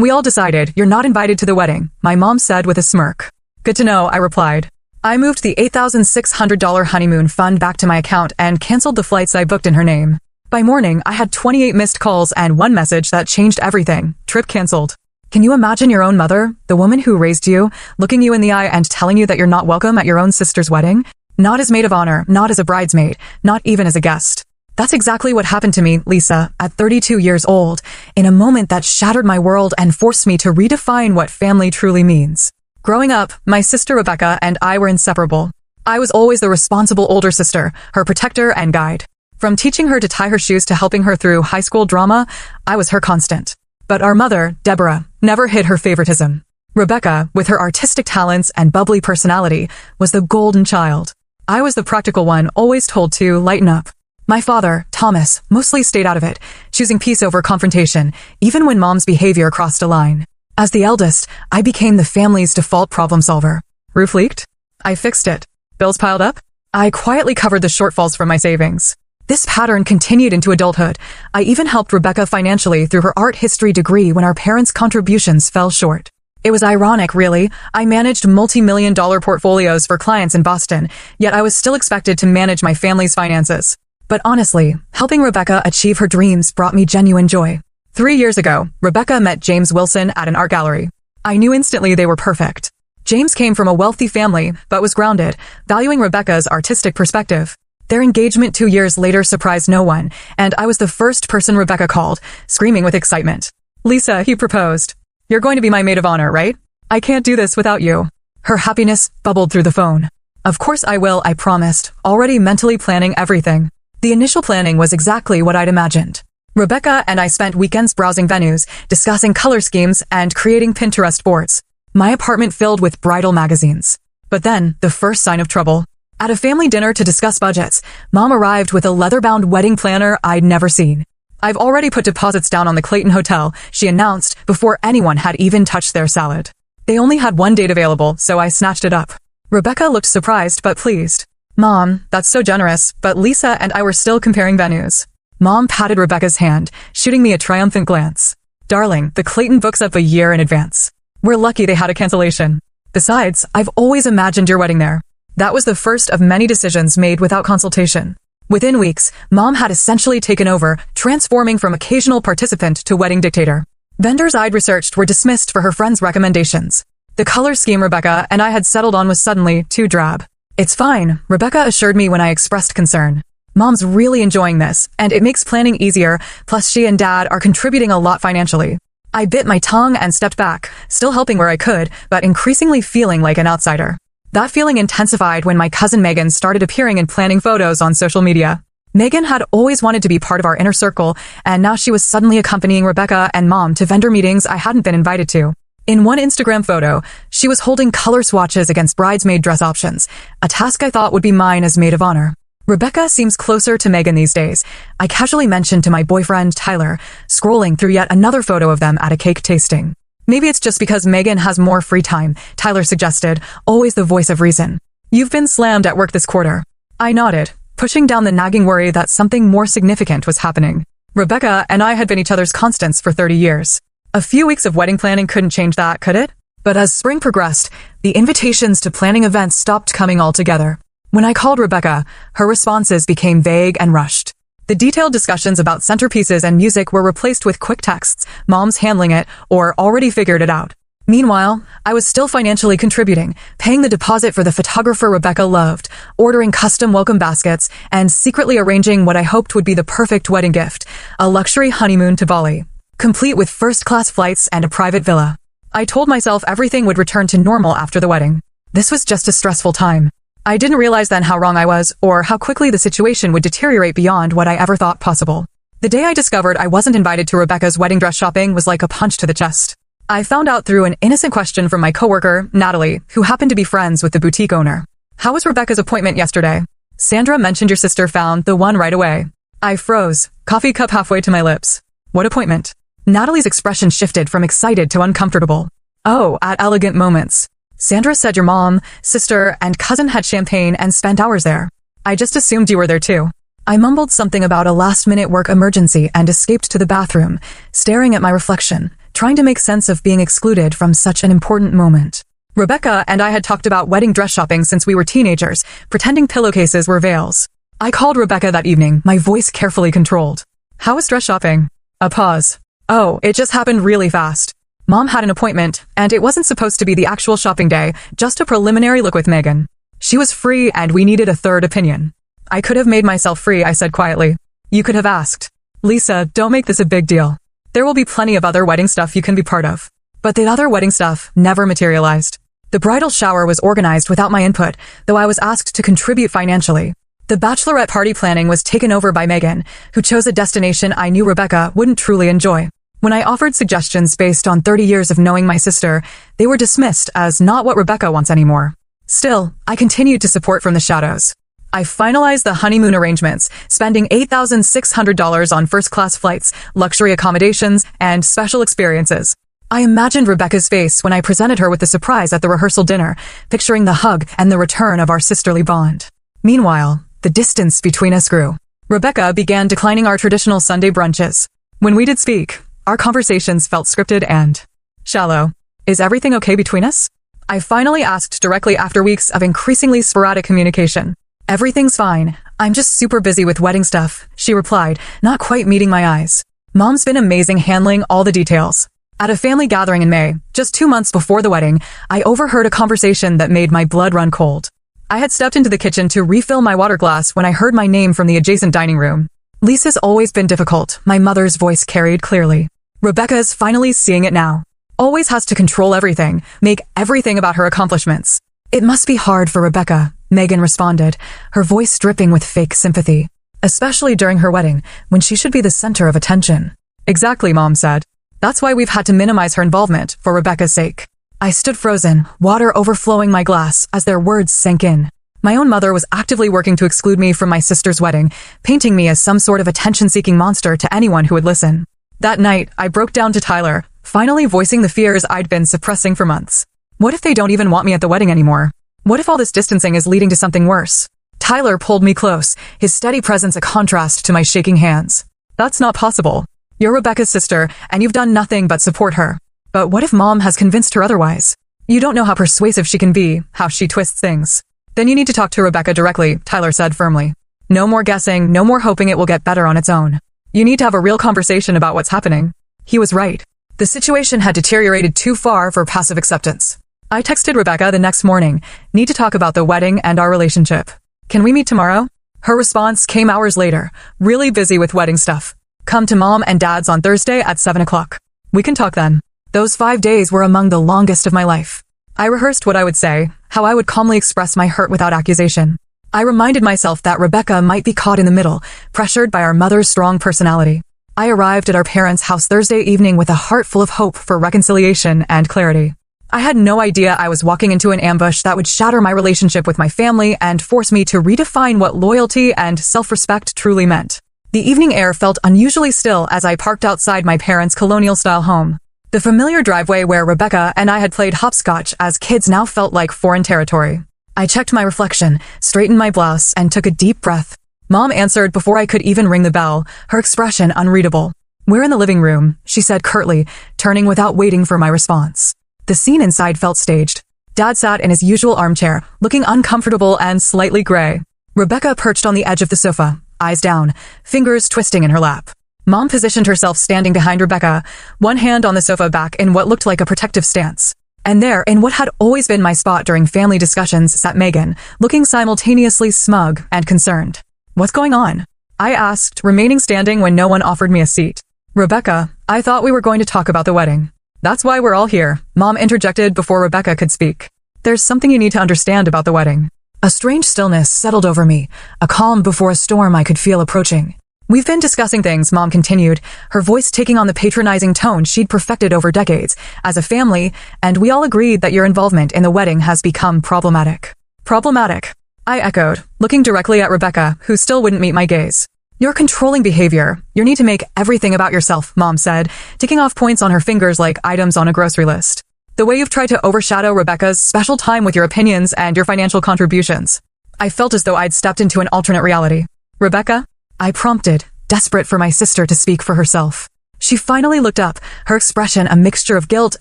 We all decided you're not invited to the wedding, my mom said with a smirk. Good to know, I replied. I moved the $8,600 honeymoon fund back to my account and canceled the flights I booked in her name. By morning, I had 28 missed calls and one message that changed everything. Trip canceled. Can you imagine your own mother, the woman who raised you, looking you in the eye and telling you that you're not welcome at your own sister's wedding? Not as maid of honor, not as a bridesmaid, not even as a guest. That's exactly what happened to me, Lisa, at 32 years old, in a moment that shattered my world and forced me to redefine what family truly means. Growing up, my sister Rebecca and I were inseparable. I was always the responsible older sister, her protector and guide. From teaching her to tie her shoes to helping her through high school drama, I was her constant. But our mother, Deborah, never hid her favoritism. Rebecca, with her artistic talents and bubbly personality, was the golden child. I was the practical one, always told to lighten up. My father, Thomas, mostly stayed out of it, choosing peace over confrontation, even when mom's behavior crossed a line. As the eldest, I became the family's default problem solver. Roof leaked? I fixed it. Bills piled up? I quietly covered the shortfalls from my savings. This pattern continued into adulthood. I even helped Rebecca financially through her art history degree when our parents' contributions fell short. It was ironic, really. I managed multi-million-dollar portfolios for clients in Boston, yet I was still expected to manage my family's finances. But honestly, helping Rebecca achieve her dreams brought me genuine joy. 3 years ago, Rebecca met James Wilson at an art gallery. I knew instantly they were perfect. James came from a wealthy family, but was grounded, valuing Rebecca's artistic perspective. Their engagement 2 years later surprised no one, and I was the first person Rebecca called, screaming with excitement. Lisa, he proposed. You're going to be my maid of honor, right? I can't do this without you. Her happiness bubbled through the phone. Of course I will, I promised, already mentally planning everything. The initial planning was exactly what I'd imagined. Rebecca and I spent weekends browsing venues, discussing color schemes, and creating Pinterest boards. My apartment filled with bridal magazines. But then, the first sign of trouble. At a family dinner to discuss budgets, Mom arrived with a leather-bound wedding planner I'd never seen. I've already put deposits down on the Clayton Hotel, she announced before anyone had even touched their salad. They only had one date available, so I snatched it up. Rebecca looked surprised but pleased. Mom, that's so generous, but Lisa and I were still comparing venues. Mom patted Rebecca's hand, shooting me a triumphant glance. Darling, the Clayton books up a year in advance. We're lucky they had a cancellation. Besides, I've always imagined your wedding there. That was the first of many decisions made without consultation. Within weeks, Mom had essentially taken over, transforming from occasional participant to wedding dictator. Vendors I'd researched were dismissed for her friends' recommendations. The color scheme Rebecca and I had settled on was suddenly too drab. It's fine, Rebecca assured me when I expressed concern. Mom's really enjoying this, and it makes planning easier, plus she and Dad are contributing a lot financially. I bit my tongue and stepped back, still helping where I could, but increasingly feeling like an outsider. That feeling intensified when my cousin Megan started appearing in planning photos on social media. Megan had always wanted to be part of our inner circle, and now she was suddenly accompanying Rebecca and Mom to vendor meetings I hadn't been invited to. In one Instagram photo, she was holding color swatches against bridesmaid dress options, a task I thought would be mine as maid of honor. Rebecca seems closer to Megan these days, I casually mentioned to my boyfriend, Tyler, scrolling through yet another photo of them at a cake tasting. Maybe it's just because Megan has more free time, Tyler suggested, always the voice of reason. You've been slammed at work this quarter. I nodded, pushing down the nagging worry that something more significant was happening. Rebecca and I had been each other's constants for 30 years. A few weeks of wedding planning couldn't change that, could it? But as spring progressed, the invitations to planning events stopped coming altogether. When I called Rebecca, her responses became vague and rushed. The detailed discussions about centerpieces and music were replaced with quick texts, Mom's handling it, or already figured it out. Meanwhile, I was still financially contributing, paying the deposit for the photographer Rebecca loved, ordering custom welcome baskets, and secretly arranging what I hoped would be the perfect wedding gift, a luxury honeymoon to Bali, complete with first-class flights and a private villa. I told myself everything would return to normal after the wedding. This was just a stressful time. I didn't realize then how wrong I was, or how quickly the situation would deteriorate beyond what I ever thought possible. The day I discovered I wasn't invited to Rebecca's wedding dress shopping was like a punch to the chest. I found out through an innocent question from my coworker, Natalie, who happened to be friends with the boutique owner. How was Rebecca's appointment yesterday? Sandra mentioned your sister found the one right away. I froze, coffee cup halfway to my lips. What appointment? Natalie's expression shifted from excited to uncomfortable. Oh, at Elegant Moments. Sandra said your mom, sister, and cousin had champagne and spent hours there. I just assumed you were there too. I mumbled something about a last-minute work emergency and escaped to the bathroom, staring at my reflection, trying to make sense of being excluded from such an important moment. Rebecca and I had talked about wedding dress shopping since we were teenagers, pretending pillowcases were veils. I called Rebecca that evening, my voice carefully controlled. How was dress shopping? A pause. Oh, it just happened really fast. Mom had an appointment, and it wasn't supposed to be the actual shopping day, just a preliminary look with Megan. She was free, and we needed a third opinion. I could have made myself free, I said quietly. You could have asked. Lisa, don't make this a big deal. There will be plenty of other wedding stuff you can be part of. But the other wedding stuff never materialized. The bridal shower was organized without my input, though I was asked to contribute financially. The bachelorette party planning was taken over by Megan, who chose a destination I knew Rebecca wouldn't truly enjoy. When I offered suggestions based on 30 years of knowing my sister, they were dismissed as not what Rebecca wants anymore. Still, I continued to support from the shadows. I finalized the honeymoon arrangements, spending $8,600 on first-class flights, luxury accommodations, and special experiences. I imagined Rebecca's face when I presented her with the surprise at the rehearsal dinner, picturing the hug and the return of our sisterly bond. Meanwhile, the distance between us grew. Rebecca began declining our traditional Sunday brunches. When we did speak, our conversations felt scripted and shallow. Is everything okay between us? I finally asked directly after weeks of increasingly sporadic communication. Everything's fine. I'm just super busy with wedding stuff, she replied, not quite meeting my eyes. Mom's been amazing handling all the details. At a family gathering in May, just 2 months before the wedding, I overheard a conversation that made my blood run cold. I had stepped into the kitchen to refill my water glass when I heard my name from the adjacent dining room. Lisa's always been difficult, my mother's voice carried clearly. Rebecca's finally seeing it now. Always has to control everything, make everything about her accomplishments. It must be hard for Rebecca, Megan responded, her voice dripping with fake sympathy. Especially during her wedding, when she should be the center of attention. Exactly, Mom said. That's why we've had to minimize her involvement, for Rebecca's sake. I stood frozen, water overflowing my glass as their words sank in. My own mother was actively working to exclude me from my sister's wedding, painting me as some sort of attention-seeking monster to anyone who would listen. That night, I broke down to Tyler, finally voicing the fears I'd been suppressing for months. What if they don't even want me at the wedding anymore? What if all this distancing is leading to something worse? Tyler pulled me close, his steady presence a contrast to my shaking hands. That's not possible. You're Rebecca's sister, and you've done nothing but support her. But what if Mom has convinced her otherwise? You don't know how persuasive she can be, how she twists things. Then you need to talk to Rebecca directly, Tyler said firmly. No more guessing, no more hoping it will get better on its own. You need to have a real conversation about what's happening. He was right. The situation had deteriorated too far for passive acceptance. I texted Rebecca the next morning, need to talk about the wedding and our relationship. Can we meet tomorrow? Her response came hours later, really busy with wedding stuff. Come to Mom and Dad's on Thursday at 7 o'clock. We can talk then. Those 5 days were among the longest of my life. I rehearsed what I would say, how I would calmly express my hurt without accusation. I reminded myself that Rebecca might be caught in the middle, pressured by our mother's strong personality. I arrived at our parents' house Thursday evening with a heart full of hope for reconciliation and clarity. I had no idea I was walking into an ambush that would shatter my relationship with my family and force me to redefine what loyalty and self-respect truly meant. The evening air felt unusually still as I parked outside my parents' colonial-style home. The familiar driveway where Rebecca and I had played hopscotch as kids now felt like foreign territory. I checked my reflection, straightened my blouse, and took a deep breath. Mom answered before I could even ring the bell, her expression unreadable. We're in the living room, she said curtly, turning without waiting for my response. The scene inside felt staged. Dad sat in his usual armchair, looking uncomfortable and slightly gray. Rebecca perched on the edge of the sofa, eyes down, fingers twisting in her lap. Mom positioned herself standing behind Rebecca, one hand on the sofa back in what looked like a protective stance. And there, in what had always been my spot during family discussions, sat Megan, looking simultaneously smug and concerned. What's going on? I asked, remaining standing when no one offered me a seat. Rebecca, I thought we were going to talk about the wedding. That's why we're all here, Mom interjected before Rebecca could speak. There's something you need to understand about the wedding. A strange stillness settled over me, a calm before a storm I could feel approaching. We've been discussing things, Mom continued, her voice taking on the patronizing tone she'd perfected over decades, as a family, and we all agreed that your involvement in the wedding has become problematic. Problematic, I echoed, looking directly at Rebecca, who still wouldn't meet my gaze. Your controlling behavior, your need to make everything about yourself, Mom said, ticking off points on her fingers like items on a grocery list. The way you've tried to overshadow Rebecca's special time with your opinions and your financial contributions. I felt as though I'd stepped into an alternate reality. Rebecca? I prompted, desperate for my sister to speak for herself. She finally looked up, her expression a mixture of guilt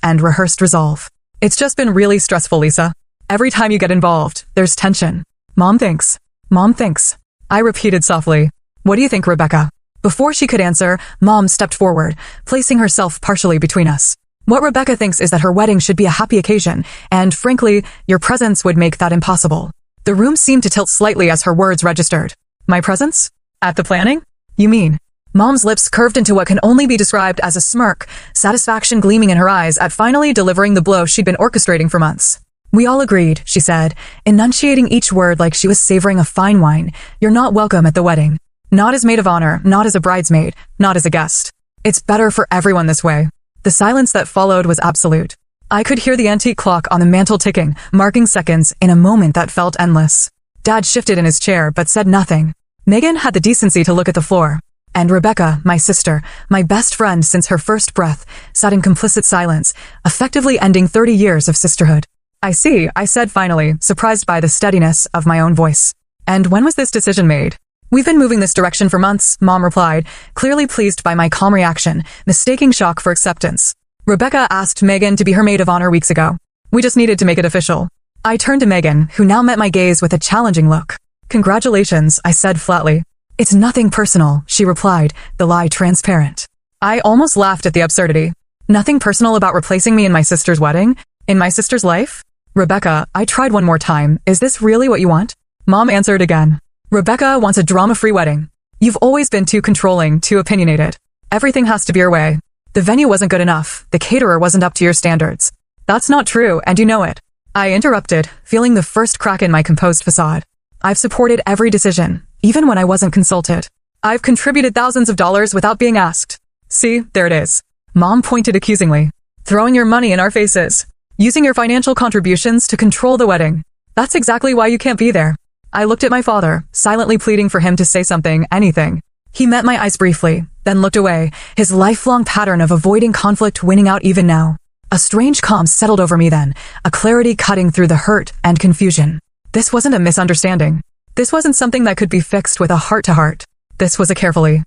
and rehearsed resolve. It's just been really stressful, Lisa. Every time you get involved, there's tension. Mom thinks. Mom thinks. I repeated softly. What do you think, Rebecca? Before she could answer, Mom stepped forward, placing herself partially between us. What Rebecca thinks is that her wedding should be a happy occasion, and frankly, your presence would make that impossible. The room seemed to tilt slightly as her words registered. My presence? At the planning? You mean? Mom's lips curved into what can only be described as a smirk, satisfaction gleaming in her eyes at finally delivering the blow she'd been orchestrating for months. We all agreed, she said, enunciating each word like she was savoring a fine wine. You're not welcome at the wedding. Not as maid of honor, not as a bridesmaid, not as a guest. It's better for everyone this way. The silence that followed was absolute. I could hear the antique clock on the mantel ticking, marking seconds in a moment that felt endless. Dad shifted in his chair but said nothing. Megan had the decency to look at the floor. And Rebecca, my sister, my best friend since her first breath, sat in complicit silence, effectively ending 30 years of sisterhood. I see, I said finally, surprised by the steadiness of my own voice. And when was this decision made? We've been moving this direction for months, Mom replied, clearly pleased by my calm reaction, mistaking shock for acceptance. Rebecca asked Megan to be her maid of honor weeks ago. We just needed to make it official. I turned to Megan, who now met my gaze with a challenging look. Congratulations, I said flatly. It's nothing personal, she replied, the lie transparent. I almost laughed at the absurdity. Nothing personal about replacing me in my sister's wedding? In my sister's life? Rebecca, I tried one more time. Is this really what you want? Mom answered again. Rebecca wants a drama-free wedding. You've always been too controlling, too opinionated. Everything has to be your way. The venue wasn't good enough. The caterer wasn't up to your standards. That's not true, and you know it. I interrupted, feeling the first crack in my composed facade. I've supported every decision, even when I wasn't consulted. I've contributed thousands of dollars without being asked. See, there it is. Mom pointed accusingly. Throwing your money in our faces. Using your financial contributions to control the wedding. That's exactly why you can't be there. I looked at my father, silently pleading for him to say something, anything. He met my eyes briefly, then looked away, his lifelong pattern of avoiding conflict winning out even now. A strange calm settled over me then, a clarity cutting through the hurt and confusion. This wasn't a misunderstanding. This wasn't something that could be fixed with a heart-to-heart. This was a carefully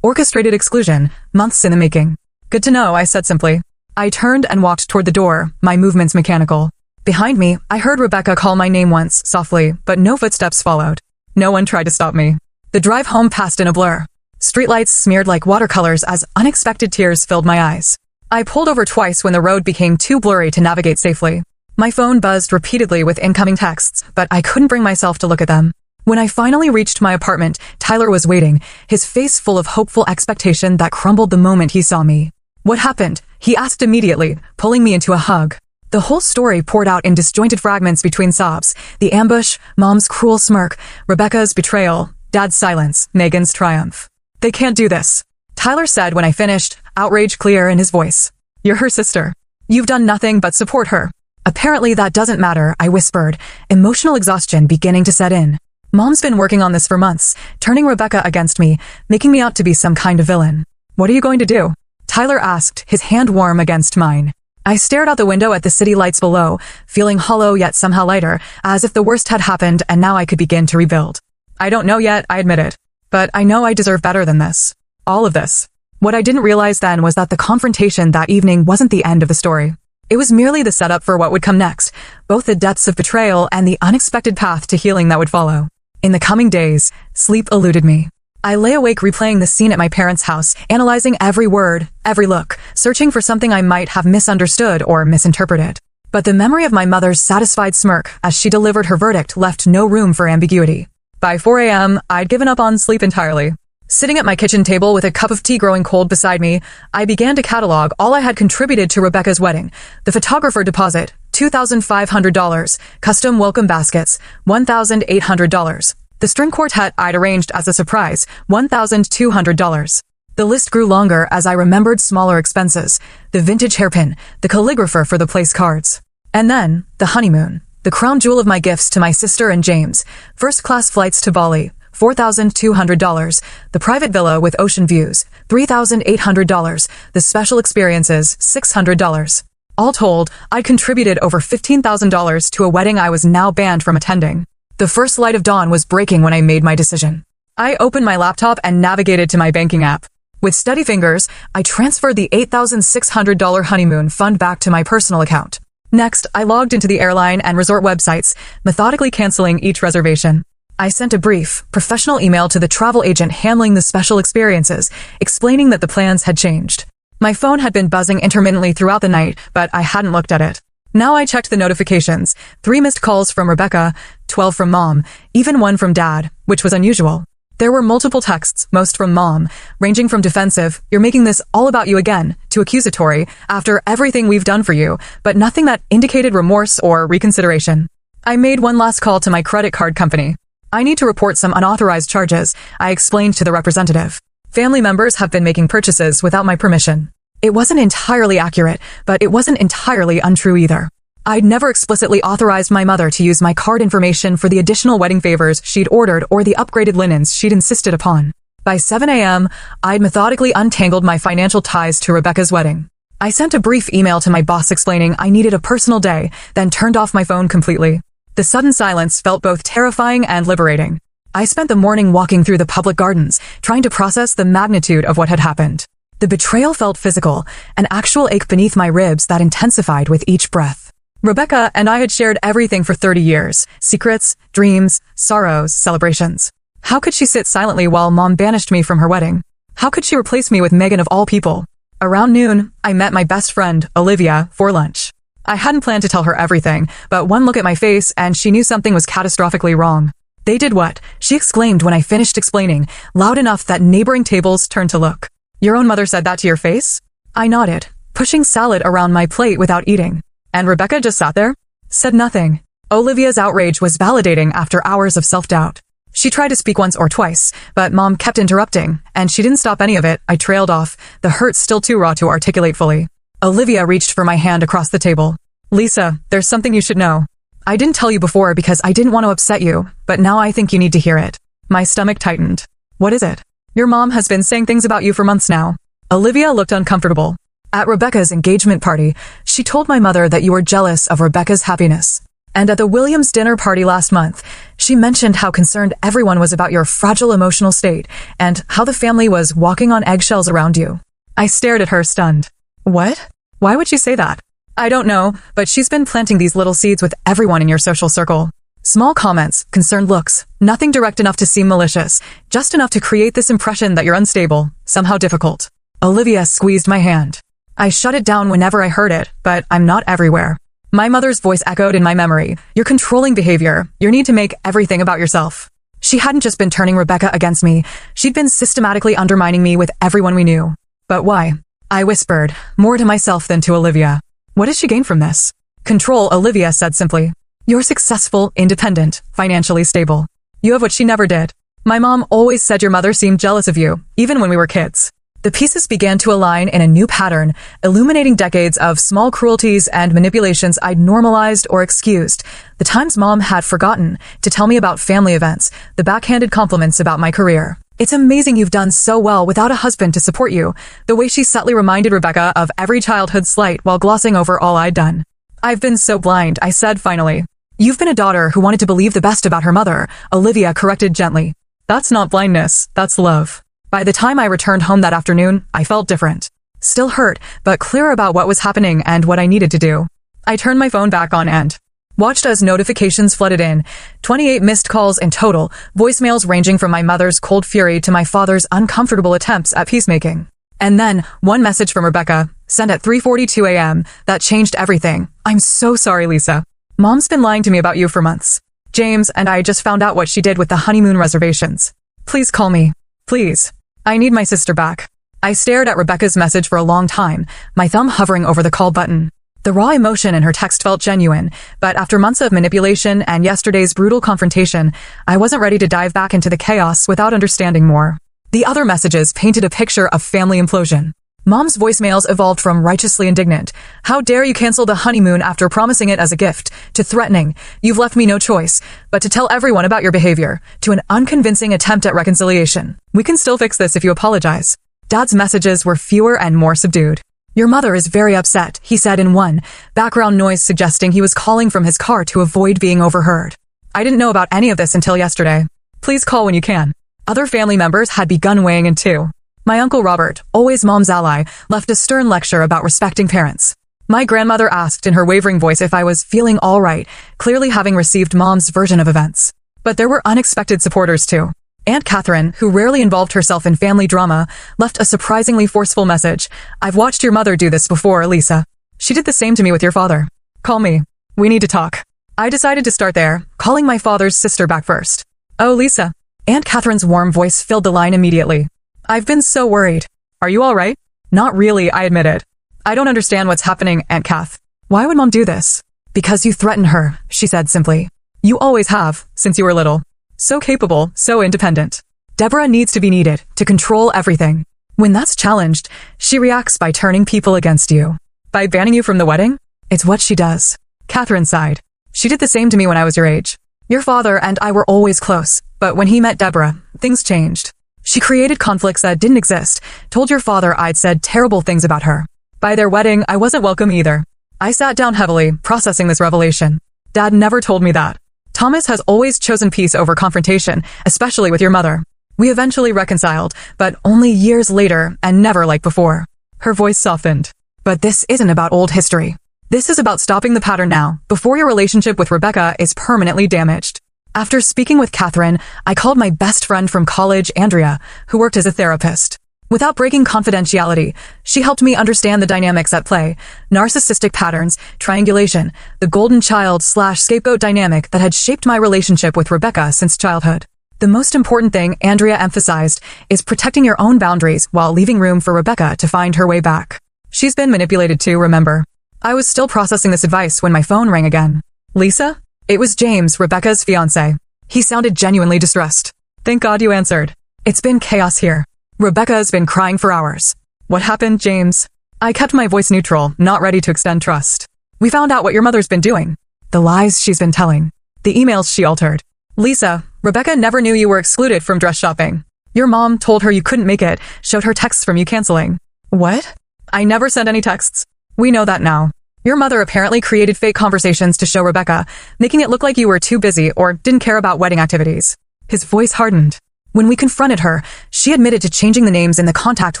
orchestrated exclusion, months in the making. Good to know, I said simply. I turned and walked toward the door, my movements mechanical. Behind me, I heard Rebecca call my name once, softly, but no footsteps followed. No one tried to stop me. The drive home passed in a blur. Streetlights smeared like watercolors as unexpected tears filled my eyes. I pulled over twice when the road became too blurry to navigate safely. My phone buzzed repeatedly with incoming texts, but I couldn't bring myself to look at them. When I finally reached my apartment, Tyler was waiting, his face full of hopeful expectation that crumbled the moment he saw me. What happened? He asked immediately, pulling me into a hug. The whole story poured out in disjointed fragments between sobs. The ambush, Mom's cruel smirk, Rebecca's betrayal, Dad's silence, Megan's triumph. They can't do this, Tyler said when I finished, outrage clear in his voice. You're her sister. You've done nothing but support her. Apparently that doesn't matter, I whispered, emotional exhaustion beginning to set in. Mom's been working on this for months, turning Rebecca against me, making me out to be some kind of villain. What are you going to do? Tyler asked, his hand warm against mine. I stared out the window at the city lights below, feeling hollow yet somehow lighter, as if the worst had happened and now I could begin to rebuild. I don't know yet, I admitted. But I know I deserve better than this. All of this. What I didn't realize then was that the confrontation that evening wasn't the end of the story. It was merely the setup for what would come next, both the depths of betrayal and the unexpected path to healing that would follow. In the coming days, sleep eluded me. I lay awake replaying the scene at my parents' house, analyzing every word, every look, searching for something I might have misunderstood or misinterpreted. But the memory of my mother's satisfied smirk as she delivered her verdict left no room for ambiguity. By 4 a.m., I'd given up on sleep entirely. Sitting at my kitchen table with a cup of tea growing cold beside me, I began to catalog all I had contributed to Rebecca's wedding. The photographer deposit, $2,500, custom welcome baskets, $1,800. The string quartet I'd arranged as a surprise, $1,200. The list grew longer as I remembered smaller expenses, the vintage hairpin, the calligrapher for the place cards. And then, the honeymoon, the crown jewel of my gifts to my sister and James, first-class flights to Bali, $4,200, the private villa with ocean views, $3,800, the special experiences, $600. All told, I'd contributed over $15,000 to a wedding I was now banned from attending. The first light of dawn was breaking when I made my decision. I opened my laptop and navigated to my banking app. With steady fingers, I transferred the $8,600 honeymoon fund back to my personal account. Next, I logged into the airline and resort websites, methodically canceling each reservation. I sent a brief, professional email to the travel agent handling the special experiences, explaining that the plans had changed. My phone had been buzzing intermittently throughout the night, but I hadn't looked at it. Now I checked the notifications. 3 missed calls from Rebecca, 12 from Mom, even 1 from Dad, which was unusual. There were multiple texts, most from Mom, ranging from defensive, "You're making this all about you again," to accusatory, "After everything we've done for you," but nothing that indicated remorse or reconsideration. I made one last call to my credit card company. "I need to report some unauthorized charges," I explained to the representative. "Family members have been making purchases without my permission." It wasn't entirely accurate, but it wasn't entirely untrue either. I'd never explicitly authorized my mother to use my card information for the additional wedding favors she'd ordered or the upgraded linens she'd insisted upon. By 7 a.m., I'd methodically untangled my financial ties to Rebecca's wedding. I sent a brief email to my boss explaining I needed a personal day, then turned off my phone completely. The sudden silence felt both terrifying and liberating. I spent the morning walking through the public gardens, trying to process the magnitude of what had happened. The betrayal felt physical, an actual ache beneath my ribs that intensified with each breath. Rebecca and I had shared everything for 30 years. Secrets, dreams, sorrows, celebrations. How could she sit silently while Mom banished me from her wedding? How could she replace me with Megan of all people? Around noon, I met my best friend, Olivia, for lunch. I hadn't planned to tell her everything, but one look at my face and she knew something was catastrophically wrong. "They did what?" she exclaimed when I finished explaining, loud enough that neighboring tables turned to look. "Your own mother said that to your face?" I nodded, pushing salad around my plate without eating. "And Rebecca just sat there?" Said nothing. Olivia's outrage was validating after hours of self-doubt. She tried to speak once or twice, but Mom kept interrupting, and she didn't stop any of it. I trailed off, the hurt still too raw to articulate fully. Olivia reached for my hand across the table. "Lisa, there's something you should know. I didn't tell you before because I didn't want to upset you, but now I think you need to hear it." My stomach tightened. "What is it?" "Your mom has been saying things about you for months now." Olivia looked uncomfortable. "At Rebecca's engagement party, she told my mother that you were jealous of Rebecca's happiness. And at the Williams dinner party last month, she mentioned how concerned everyone was about your fragile emotional state and how the family was walking on eggshells around you." I stared at her, stunned. "What? Why would she say that?" "I don't know, but she's been planting these little seeds with everyone in your social circle. Small comments, concerned looks, nothing direct enough to seem malicious, just enough to create this impression that you're unstable, somehow difficult." Olivia squeezed my hand. I shut it down whenever I heard it, but I'm not everywhere. My mother's voice echoed in my memory. "Your controlling behavior, your need to make everything about yourself." She hadn't just been turning Rebecca against me, she'd been systematically undermining me with everyone we knew. "But why?" I whispered, more to myself than to Olivia. "What does she gain from this?" "Control," Olivia said simply. "You're successful, independent, financially stable. You have what she never did. My mom always said your mother seemed jealous of you, even when we were kids." The pieces began to align in a new pattern, illuminating decades of small cruelties and manipulations I'd normalized or excused. The times Mom had forgotten to tell me about family events, the backhanded compliments about my career. "It's amazing you've done so well without a husband to support you," the way she subtly reminded Rebecca of every childhood slight while glossing over all I'd done. "I've been so blind," I said finally. "You've been a daughter who wanted to believe the best about her mother," Olivia corrected gently. "That's not blindness, that's love." By the time I returned home that afternoon, I felt different. Still hurt, but clearer about what was happening and what I needed to do. I turned my phone back on and watched as notifications flooded in. 28 missed calls in total, voicemails ranging from my mother's cold fury to my father's uncomfortable attempts at peacemaking. And then, one message from Rebecca, sent at 3:42 a.m., that changed everything. "I'm so sorry, Lisa. Mom's been lying to me about you for months. James and I just found out what she did with the honeymoon reservations. Please call me. Please. I need my sister back." I stared at Rebecca's message for a long time, my thumb hovering over the call button. The raw emotion in her text felt genuine, but after months of manipulation and yesterday's brutal confrontation, I wasn't ready to dive back into the chaos without understanding more. The other messages painted a picture of family implosion. Mom's voicemails evolved from righteously indignant, "How dare you cancel the honeymoon after promising it as a gift," to threatening, "You've left me no choice but to tell everyone about your behavior," to an unconvincing attempt at reconciliation. "We can still fix this if you apologize." Dad's messages were fewer and more subdued. "Your mother is very upset," he said in one, background noise suggesting he was calling from his car to avoid being overheard. "I didn't know about any of this until yesterday. Please call when you can." Other family members had begun weighing in too. My Uncle Robert, always Mom's ally, left a stern lecture about respecting parents. My grandmother asked in her wavering voice if I was feeling all right, clearly having received Mom's version of events. But there were unexpected supporters too. Aunt Catherine, who rarely involved herself in family drama, left a surprisingly forceful message. "I've watched your mother do this before, Lisa. She did the same to me with your father. Call me. We need to talk." I decided to start there, calling my father's sister back first. "Oh, Lisa." Aunt Catherine's warm voice filled the line immediately. "I've been so worried. Are you all right?" "Not really," I admitted. "I don't understand what's happening, Aunt Kath. Why would Mom do this?" "Because you threaten her," she said simply. "You always have, since you were little. So capable, so independent. Deborah needs to be needed, to control everything. When that's challenged, she reacts by turning people against you. By banning you from the wedding? It's what she does." Catherine sighed. "She did the same to me when I was your age. Your father and I were always close, but when he met Deborah, things changed. She created conflicts that didn't exist, told your father I'd said terrible things about her. By their wedding, I wasn't welcome either." I sat down heavily, processing this revelation. Dad never told me that. Thomas has always chosen peace over confrontation, especially with your mother. We eventually reconciled, but only years later and never like before. Her voice softened. "But this isn't about old history. This is about stopping the pattern now, before your relationship with Rebecca is permanently damaged." After speaking with Catherine, I called my best friend from college, Andrea, who worked as a therapist. Without breaking confidentiality, she helped me understand the dynamics at play: narcissistic patterns, triangulation, the golden child/scapegoat dynamic that had shaped my relationship with Rebecca since childhood. The most important thing, Andrea emphasized, is protecting your own boundaries while leaving room for Rebecca to find her way back. She's been manipulated too, remember? I was still processing this advice when my phone rang again. "Lisa?" It was James, Rebecca's fiancé. He sounded genuinely distressed. "Thank God you answered. It's been chaos here. Rebecca has been crying for hours." "What happened, James?" I kept my voice neutral, not ready to extend trust. "We found out what your mother's been doing. The lies she's been telling. The emails she altered. Lisa, Rebecca never knew you were excluded from dress shopping. Your mom told her you couldn't make it, showed her texts from you canceling." "What?" "I never sent any texts. We know that now. Your mother apparently created fake conversations to show Rebecca, making it look like you were too busy or didn't care about wedding activities." His voice hardened. When we confronted her, she admitted to changing the names in the contact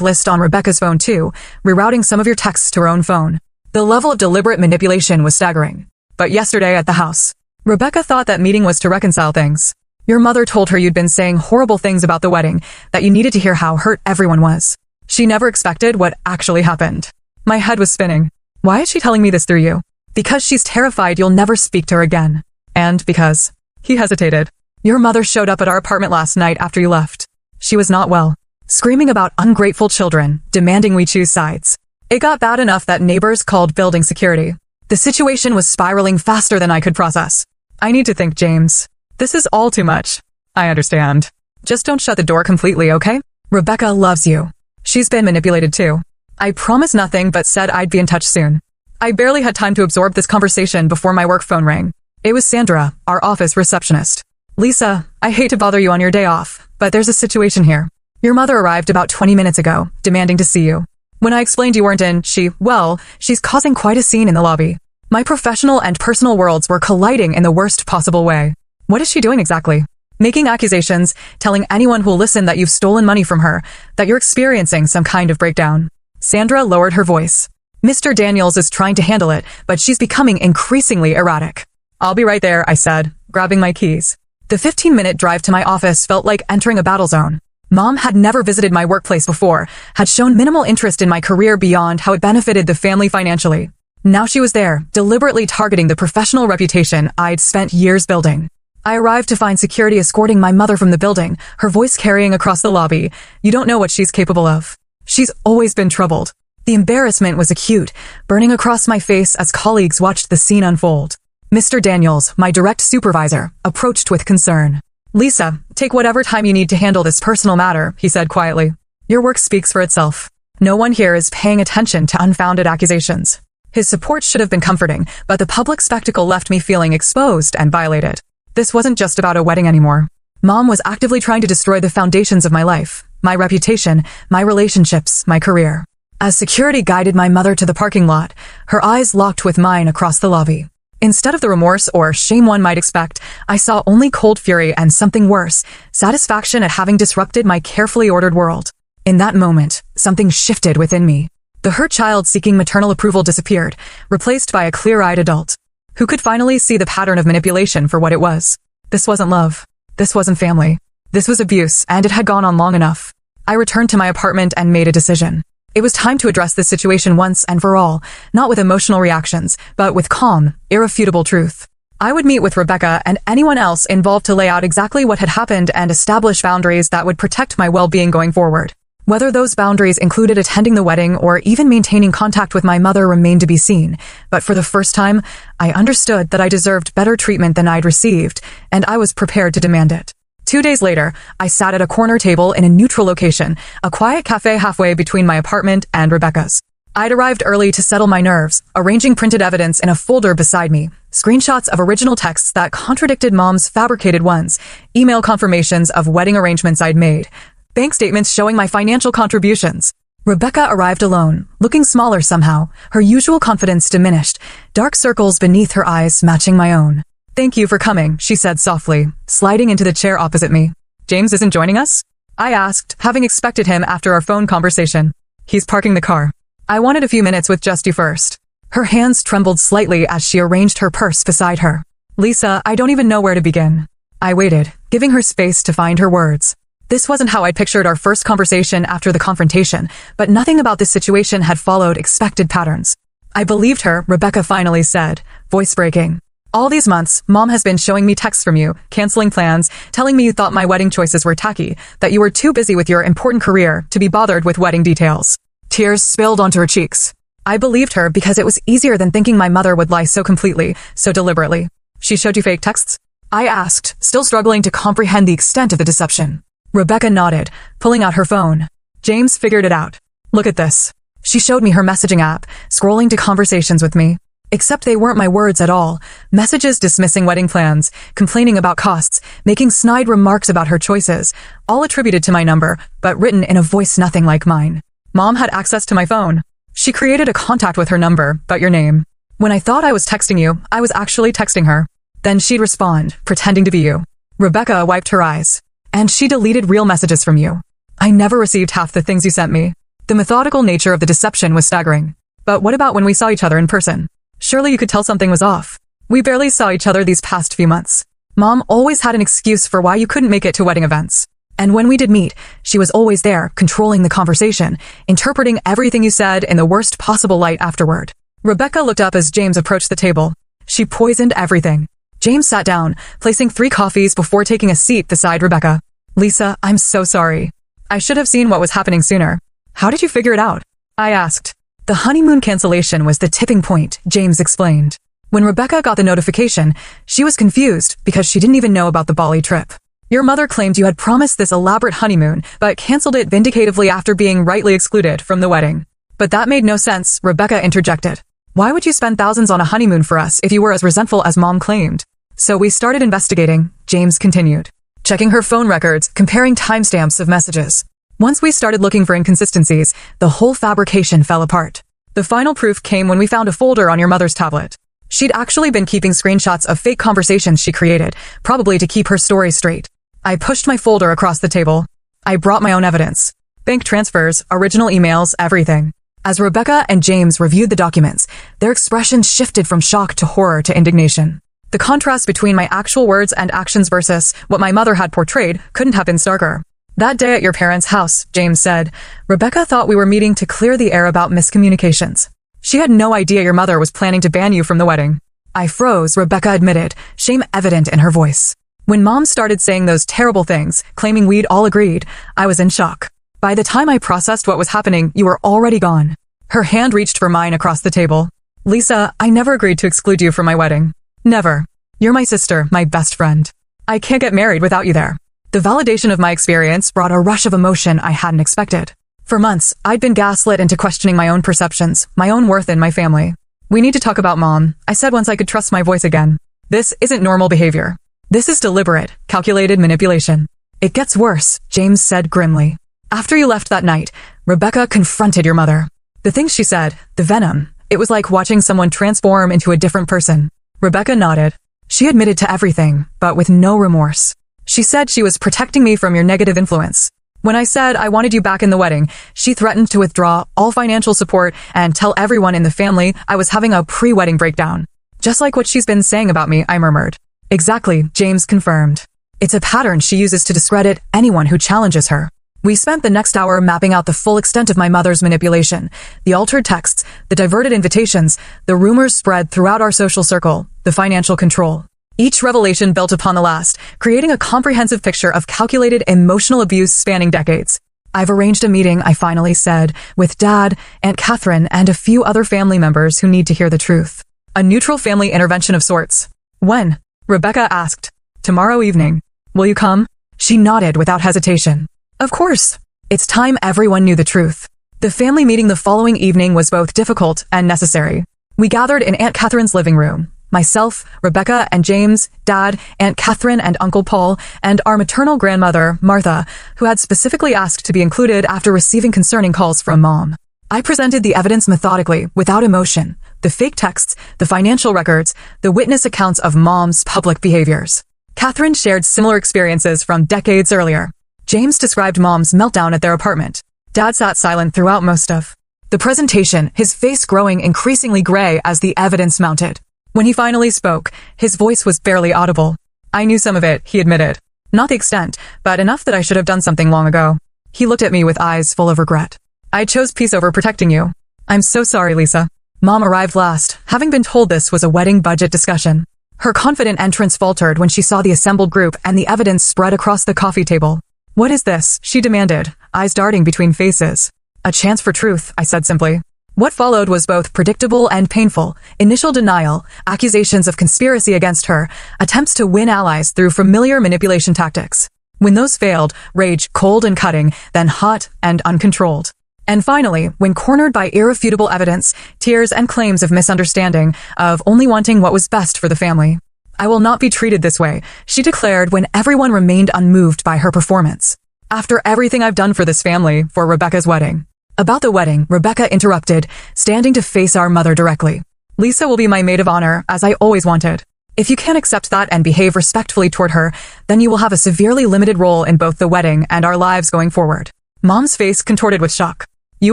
list on Rebecca's phone too, rerouting some of your texts to her own phone. The level of deliberate manipulation was staggering. But yesterday at the house, Rebecca thought that meeting was to reconcile things. Your mother told her you'd been saying horrible things about the wedding, that you needed to hear how hurt everyone was. She never expected what actually happened. My head was spinning. Why is she telling me this through you? Because she's terrified you'll never speak to her again. And because... He hesitated. Your mother showed up at our apartment last night after you left. She was not well, screaming about ungrateful children, demanding we choose sides. It got bad enough that neighbors called building security. The situation was spiraling faster than I could process. "I need to think, James. This is all too much." "I understand. Just don't shut the door completely, okay? Rebecca loves you. She's been manipulated too. I promised nothing but said I'd be in touch soon." I barely had time to absorb this conversation before my work phone rang. It was Sandra, our office receptionist. "Lisa, I hate to bother you on your day off, but there's a situation here. Your mother arrived about 20 minutes ago, demanding to see you. When I explained you weren't in, she's causing quite a scene in the lobby. My professional and personal worlds were colliding in the worst possible way." "What is she doing exactly?" "Making accusations, telling anyone who'll listen that you've stolen money from her, that you're experiencing some kind of breakdown." Sandra lowered her voice. "Mr. Daniels is trying to handle it, but she's becoming increasingly erratic." "I'll be right there," I said, grabbing my keys. The 15-minute drive to my office felt like entering a battle zone. Mom had never visited my workplace before, had shown minimal interest in my career beyond how it benefited the family financially. Now she was there, deliberately targeting the professional reputation I'd spent years building. I arrived to find security escorting my mother from the building, her voice carrying across the lobby. "You don't know what she's capable of. She's always been troubled." The embarrassment was acute, burning across my face as colleagues watched the scene unfold. Mr. Daniels, my direct supervisor, approached with concern. "Lisa, take whatever time you need to handle this personal matter," he said quietly. "Your work speaks for itself. No one here is paying attention to unfounded accusations." His support should have been comforting, but the public spectacle left me feeling exposed and violated. This wasn't just about a wedding anymore. Mom was actively trying to destroy the foundations of my life, my reputation, my relationships, my career. As security guided my mother to the parking lot, her eyes locked with mine across the lobby. Instead of the remorse or shame one might expect, I saw only cold fury and something worse, satisfaction at having disrupted my carefully ordered world. In that moment, something shifted within me. The hurt child seeking maternal approval disappeared, replaced by a clear-eyed adult who could finally see the pattern of manipulation for what it was. This wasn't love. This wasn't family. This was abuse, and it had gone on long enough. I returned to my apartment and made a decision. It was time to address this situation once and for all, not with emotional reactions, but with calm, irrefutable truth. I would meet with Rebecca and anyone else involved to lay out exactly what had happened and establish boundaries that would protect my well-being going forward. Whether those boundaries included attending the wedding or even maintaining contact with my mother remained to be seen, but for the first time, I understood that I deserved better treatment than I'd received, and I was prepared to demand it. 2 days later, I sat at a corner table in a neutral location, a quiet cafe halfway between my apartment and Rebecca's. I'd arrived early to settle my nerves, arranging printed evidence in a folder beside me, screenshots of original texts that contradicted Mom's fabricated ones, email confirmations of wedding arrangements I'd made, bank statements showing my financial contributions. Rebecca arrived alone, looking smaller somehow, her usual confidence diminished, dark circles beneath her eyes matching my own. "Thank you for coming," she said softly, sliding into the chair opposite me. "James isn't joining us?" I asked, having expected him after our phone conversation. "He's parking the car. I wanted a few minutes with just you first." Her hands trembled slightly as she arranged her purse beside her. "Lisa, I don't even know where to begin." I waited, giving her space to find her words. This wasn't how I'd pictured our first conversation after the confrontation, but nothing about this situation had followed expected patterns. "I believed her," Rebecca finally said, voice breaking. "All these months, Mom has been showing me texts from you, canceling plans, telling me you thought my wedding choices were tacky, that you were too busy with your important career to be bothered with wedding details." Tears spilled onto her cheeks. I believed her because it was easier than thinking my mother would lie so completely, so deliberately. "She showed you fake texts?" I asked, still struggling to comprehend the extent of the deception. Rebecca nodded, pulling out her phone. "James figured it out. Look at this." She showed me her messaging app, scrolling to conversations with me. Except they weren't my words at all. Messages dismissing wedding plans, complaining about costs, making snide remarks about her choices, all attributed to my number, but written in a voice nothing like mine. Mom had access to my phone. She created a contact with her number, but your name. When I thought I was texting you, I was actually texting her. Then she'd respond, pretending to be you. Rebecca wiped her eyes. "And she deleted real messages from you. I never received half the things you sent me." The methodical nature of the deception was staggering. "But what about when we saw each other in person? Surely you could tell something was off. We barely saw each other these past few months. Mom always had an excuse for why you couldn't make it to wedding events. And when we did meet, she was always there, controlling the conversation, interpreting everything you said in the worst possible light afterward." Rebecca looked up as James approached the table. She poisoned everything. James sat down, placing 3 coffees before taking a seat beside Rebecca. "Lisa, I'm so sorry. I should have seen what was happening sooner." "How did you figure it out?" I asked. "The honeymoon cancellation was the tipping point," James explained. "When Rebecca got the notification, she was confused because she didn't even know about the Bali trip. Your mother claimed you had promised this elaborate honeymoon, but canceled it vindicatively after being rightly excluded from the wedding." "But that made no sense," Rebecca interjected. "Why would you spend thousands on a honeymoon for us if you were as resentful as Mom claimed?" "So we started investigating," James continued, checking her phone records, comparing timestamps of messages. Once we started looking for inconsistencies, the whole fabrication fell apart. The final proof came when we found a folder on your mother's tablet. She'd actually been keeping screenshots of fake conversations she created, probably to keep her story straight. I pushed my folder across the table. I brought my own evidence. Bank transfers, original emails, everything. As Rebecca and James reviewed the documents, their expressions shifted from shock to horror to indignation. The contrast between my actual words and actions versus what my mother had portrayed couldn't have been starker. "That day at your parents' house," James said, "Rebecca thought we were meeting to clear the air about miscommunications. She had no idea your mother was planning to ban you from the wedding." I froze, Rebecca admitted, shame evident in her voice. When Mom started saying those terrible things, claiming we'd all agreed, I was in shock. By the time I processed what was happening, you were already gone. Her hand reached for mine across the table. "Lisa, I never agreed to exclude you from my wedding. Never. You're my sister, my best friend. I can't get married without you there." The validation of my experience brought a rush of emotion I hadn't expected. For months, I'd been gaslit into questioning my own perceptions, my own worth in my family. "We need to talk about Mom," I said once I could trust my voice again. "This isn't normal behavior. This is deliberate, calculated manipulation." "It gets worse," James said grimly. "After you left that night, Rebecca confronted your mother. The things she said, the venom, it was like watching someone transform into a different person. Rebecca nodded. She admitted to everything, but with no remorse. She said she was protecting me from your negative influence. When I said I wanted you back in the wedding, she threatened to withdraw all financial support and tell everyone in the family I was having a pre-wedding breakdown. Just like what she's been saying about me, I murmured. Exactly, James confirmed. It's a pattern she uses to discredit anyone who challenges her. We spent the next hour mapping out the full extent of my mother's manipulation, the altered texts, the diverted invitations, the rumors spread throughout our social circle, the financial control. Each revelation built upon the last, creating a comprehensive picture of calculated emotional abuse spanning decades. I've arranged a meeting, I finally said, with Dad, Aunt Catherine, and a few other family members who need to hear the truth. A neutral family intervention of sorts. When? Rebecca asked. Tomorrow evening. Will you come? She nodded without hesitation. Of course. It's time everyone knew the truth. The family meeting the following evening was both difficult and necessary. We gathered in Aunt Catherine's living room. Myself, Rebecca, and James, Dad, Aunt Catherine, and Uncle Paul, and our maternal grandmother, Martha, who had specifically asked to be included after receiving concerning calls from Mom. I presented the evidence methodically, without emotion. The fake texts, the financial records, the witness accounts of Mom's public behaviors. Catherine shared similar experiences from decades earlier. James described Mom's meltdown at their apartment. Dad sat silent throughout most of the presentation, his face growing increasingly gray as the evidence mounted. When he finally spoke, his voice was barely audible. I knew some of it, he admitted. Not the extent, but enough that I should have done something long ago. He looked at me with eyes full of regret. I chose peace over protecting you. I'm so sorry, Lisa. Mom arrived last, having been told this was a wedding budget discussion. Her confident entrance faltered when she saw the assembled group and the evidence spread across the coffee table. What is this? She demanded, eyes darting between faces. A chance for truth, I said simply. What followed was both predictable and painful. Initial denial, accusations of conspiracy against her, attempts to win allies through familiar manipulation tactics. When those failed, rage cold and cutting, then hot and uncontrolled. And finally, when cornered by irrefutable evidence, tears and claims of misunderstanding, of only wanting what was best for the family. I will not be treated this way, she declared when everyone remained unmoved by her performance. After everything I've done for this family, for Rebecca's wedding. About the wedding, Rebecca interrupted, standing to face our mother directly. Lisa will be my maid of honor, as I always wanted. If you can't accept that and behave respectfully toward her, then you will have a severely limited role in both the wedding and our lives going forward. Mom's face contorted with shock. You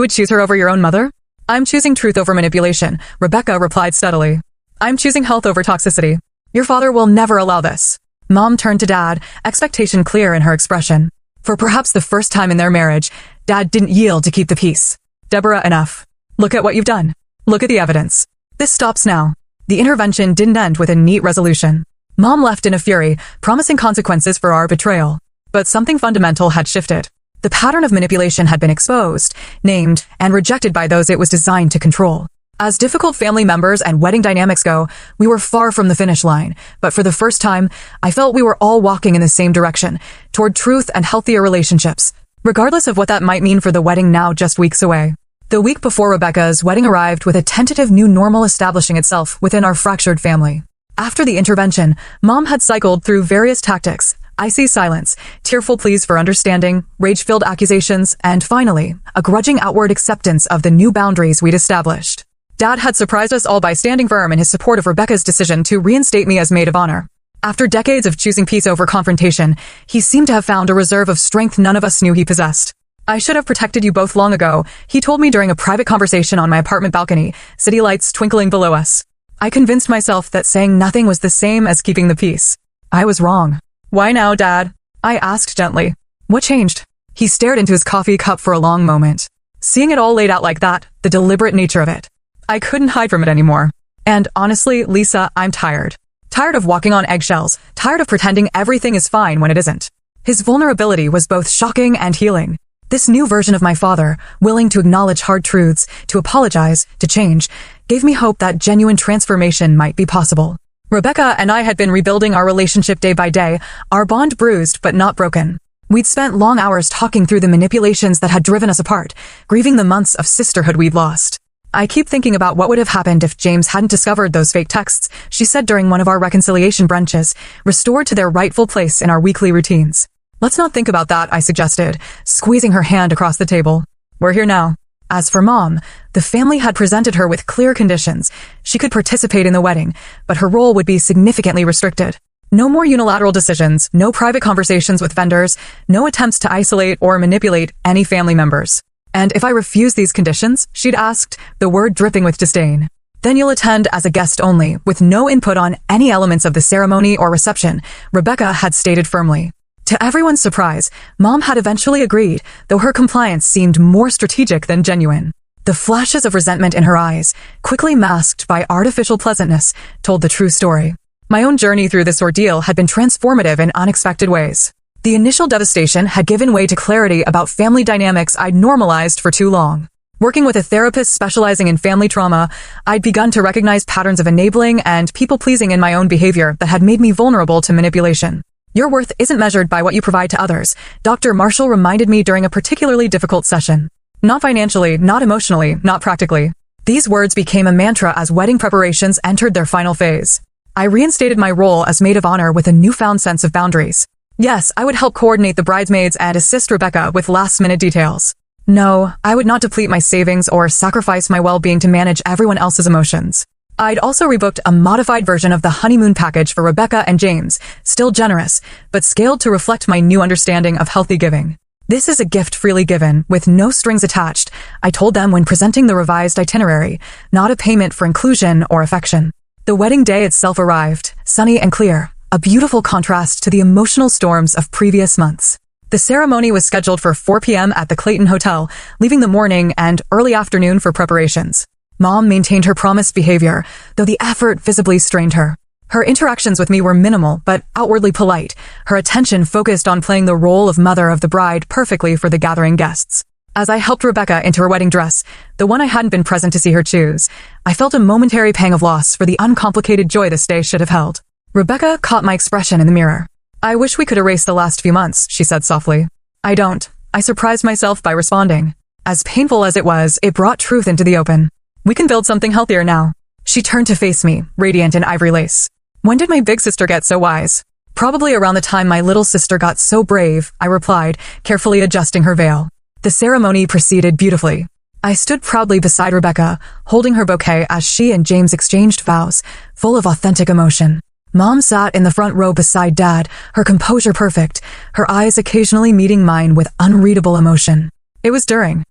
would choose her over your own mother? I'm choosing truth over manipulation, Rebecca replied steadily. I'm choosing health over toxicity. Your father will never allow this. Mom turned to Dad, expectation clear in her expression. For perhaps the first time in their marriage, Dad didn't yield to keep the peace. Deborah, enough. Look at what you've done. Look at the evidence. This stops now. The intervention didn't end with a neat resolution. Mom left in a fury, promising consequences for our betrayal. But something fundamental had shifted. The pattern of manipulation had been exposed, named, and rejected by those it was designed to control. As difficult family members and wedding dynamics go, we were far from the finish line, but for the first time, I felt we were all walking in the same direction, toward truth and healthier relationships, regardless of what that might mean for the wedding now just weeks away. The week before Rebecca's wedding arrived with a tentative new normal establishing itself within our fractured family. After the intervention, Mom had cycled through various tactics, icy silence, tearful pleas for understanding, rage-filled accusations, and finally, a grudging outward acceptance of the new boundaries we'd established. Dad had surprised us all by standing firm in his support of Rebecca's decision to reinstate me as maid of honor. After decades of choosing peace over confrontation, he seemed to have found a reserve of strength none of us knew he possessed. I should have protected you both long ago, he told me during a private conversation on my apartment balcony, city lights twinkling below us. I convinced myself that saying nothing was the same as keeping the peace. I was wrong. Why now, Dad? I asked gently. What changed? He stared into his coffee cup for a long moment. Seeing it all laid out like that, the deliberate nature of it. I couldn't hide from it anymore. And honestly, Lisa, I'm tired. Tired of walking on eggshells, tired of pretending everything is fine when it isn't. His vulnerability was both shocking and healing. This new version of my father, willing to acknowledge hard truths, to apologize, to change, gave me hope that genuine transformation might be possible. Rebecca and I had been rebuilding our relationship day by day, our bond bruised but not broken. We'd spent long hours talking through the manipulations that had driven us apart, grieving the months of sisterhood we'd lost. I keep thinking about what would have happened if James hadn't discovered those fake texts, she said during one of our reconciliation brunches, restored to their rightful place in our weekly routines. Let's not think about that, I suggested, squeezing her hand across the table. We're here now. As for Mom, the family had presented her with clear conditions. She could participate in the wedding, but her role would be significantly restricted. No more unilateral decisions, no private conversations with vendors, no attempts to isolate or manipulate any family members. And if I refused these conditions, she'd asked, the word dripping with disdain. Then you'll attend as a guest only, with no input on any elements of the ceremony or reception, Rebecca had stated firmly. To everyone's surprise, Mom had eventually agreed, though her compliance seemed more strategic than genuine. The flashes of resentment in her eyes, quickly masked by artificial pleasantness, told the true story. My own journey through this ordeal had been transformative in unexpected ways. The initial devastation had given way to clarity about family dynamics I'd normalized for too long. Working with a therapist specializing in family trauma, I'd begun to recognize patterns of enabling and people-pleasing in my own behavior that had made me vulnerable to manipulation. Your worth isn't measured by what you provide to others, Dr. Marshall reminded me during a particularly difficult session. Not financially, not emotionally, not practically. These words became a mantra as wedding preparations entered their final phase. I reinstated my role as maid of honor with a newfound sense of boundaries. Yes, I would help coordinate the bridesmaids and assist Rebecca with last-minute details. No, I would not deplete my savings or sacrifice my well-being to manage everyone else's emotions. I'd also rebooked a modified version of the honeymoon package for Rebecca and James, still generous, but scaled to reflect my new understanding of healthy giving. This is a gift freely given, with no strings attached, I told them when presenting the revised itinerary, not a payment for inclusion or affection. The wedding day itself arrived, sunny and clear, a beautiful contrast to the emotional storms of previous months. The ceremony was scheduled for 4 p.m. at the Clayton Hotel, leaving the morning and early afternoon for preparations. Mom maintained her promised behavior, though the effort visibly strained her. Her interactions with me were minimal, but outwardly polite, her attention focused on playing the role of mother of the bride perfectly for the gathering guests. As I helped Rebecca into her wedding dress, the one I hadn't been present to see her choose, I felt a momentary pang of loss for the uncomplicated joy this day should have held. Rebecca caught my expression in the mirror. I wish we could erase the last few months, she said softly. I don't. I surprised myself by responding. As painful as it was, it brought truth into the open. We can build something healthier now. She turned to face me, radiant in ivory lace. When did my big sister get so wise? Probably around the time my little sister got so brave, I replied, carefully adjusting her veil. The ceremony proceeded beautifully. I stood proudly beside Rebecca, holding her bouquet as she and James exchanged vows, full of authentic emotion. Mom sat in the front row beside Dad, her composure perfect, her eyes occasionally meeting mine with unreadable emotion. It was during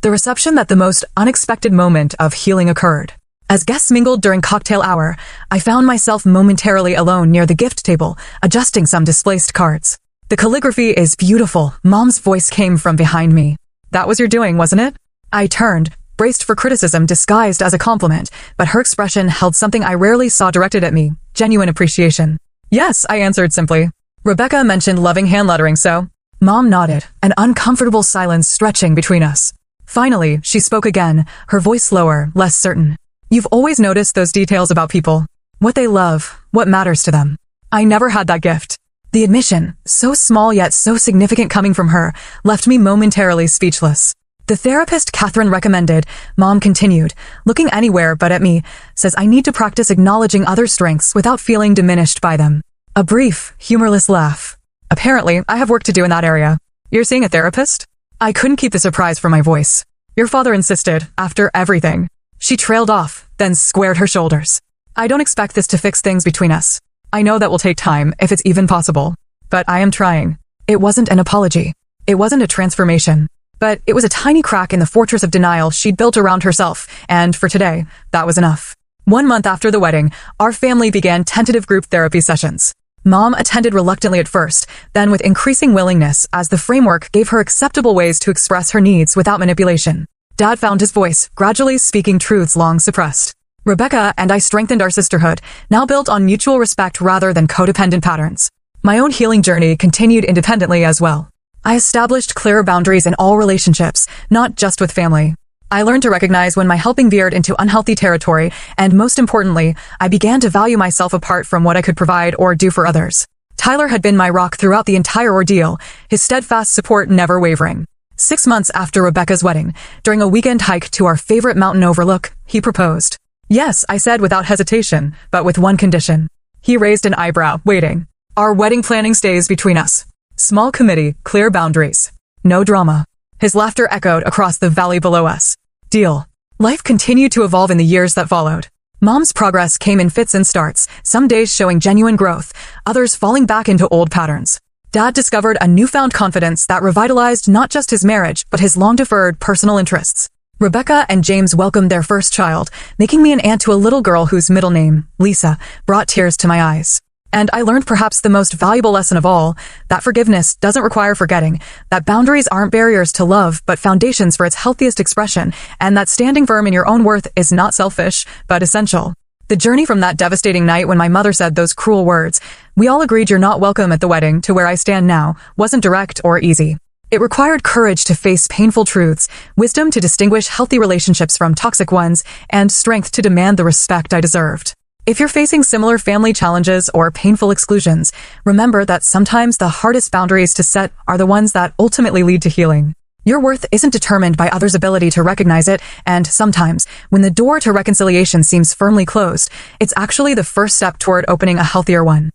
the reception that the most unexpected moment of healing occurred. As guests mingled during cocktail hour, I found myself momentarily alone near the gift table, adjusting some displaced cards. The calligraphy is beautiful, Mom's voice came from behind me. That was your doing, wasn't it? I turned, braced for criticism disguised as a compliment, but her expression held something I rarely saw directed at me, genuine appreciation. Yes, I answered simply. Rebecca mentioned loving hand lettering, so? Mom nodded, an uncomfortable silence stretching between us. Finally, she spoke again, her voice lower, less certain. You've always noticed those details about people. What they love, what matters to them. I never had that gift. The admission, so small yet so significant coming from her, left me momentarily speechless. The therapist Catherine recommended, Mom continued, looking anywhere but at me, says I need to practice acknowledging other strengths without feeling diminished by them. A brief, humorless laugh. Apparently, I have work to do in that area. You're seeing a therapist? I couldn't keep the surprise from my voice. Your father insisted, after everything. She trailed off, then squared her shoulders. I don't expect this to fix things between us. I know that will take time, if it's even possible. But I am trying. It wasn't an apology. It wasn't a transformation. But it was a tiny crack in the fortress of denial she'd built around herself, and for today, that was enough. 1 month after the wedding, our family began tentative group therapy sessions. Mom attended reluctantly at first, then with increasing willingness as the framework gave her acceptable ways to express her needs without manipulation. Dad found his voice, gradually speaking truths long suppressed. Rebecca and I strengthened our sisterhood, now built on mutual respect rather than codependent patterns. My own healing journey continued independently as well. I established clearer boundaries in all relationships, not just with family. I learned to recognize when my helping veered into unhealthy territory, and most importantly, I began to value myself apart from what I could provide or do for others. Tyler had been my rock throughout the entire ordeal, his steadfast support never wavering. 6 months after Rebecca's wedding, during a weekend hike to our favorite mountain overlook, he proposed. Yes, I said without hesitation, but with one condition. He raised an eyebrow, waiting. Our wedding planning stays between us. Small committee, clear boundaries. No drama. His laughter echoed across the valley below us. Deal. Life continued to evolve in the years that followed. Mom's progress came in fits and starts, some days showing genuine growth, others falling back into old patterns. Dad discovered a newfound confidence that revitalized not just his marriage, but his long-deferred personal interests. Rebecca and James welcomed their first child, making me an aunt to a little girl whose middle name, Lisa, brought tears to my eyes. And I learned perhaps the most valuable lesson of all, that forgiveness doesn't require forgetting, that boundaries aren't barriers to love, but foundations for its healthiest expression, and that standing firm in your own worth is not selfish, but essential. The journey from that devastating night when my mother said those cruel words, "We all agreed you're not welcome at the wedding," to where I stand now, wasn't direct or easy. It required courage to face painful truths, wisdom to distinguish healthy relationships from toxic ones, and strength to demand the respect I deserved. If you're facing similar family challenges or painful exclusions, remember that sometimes the hardest boundaries to set are the ones that ultimately lead to healing. Your worth isn't determined by others' ability to recognize it, and sometimes, when the door to reconciliation seems firmly closed, it's actually the first step toward opening a healthier one.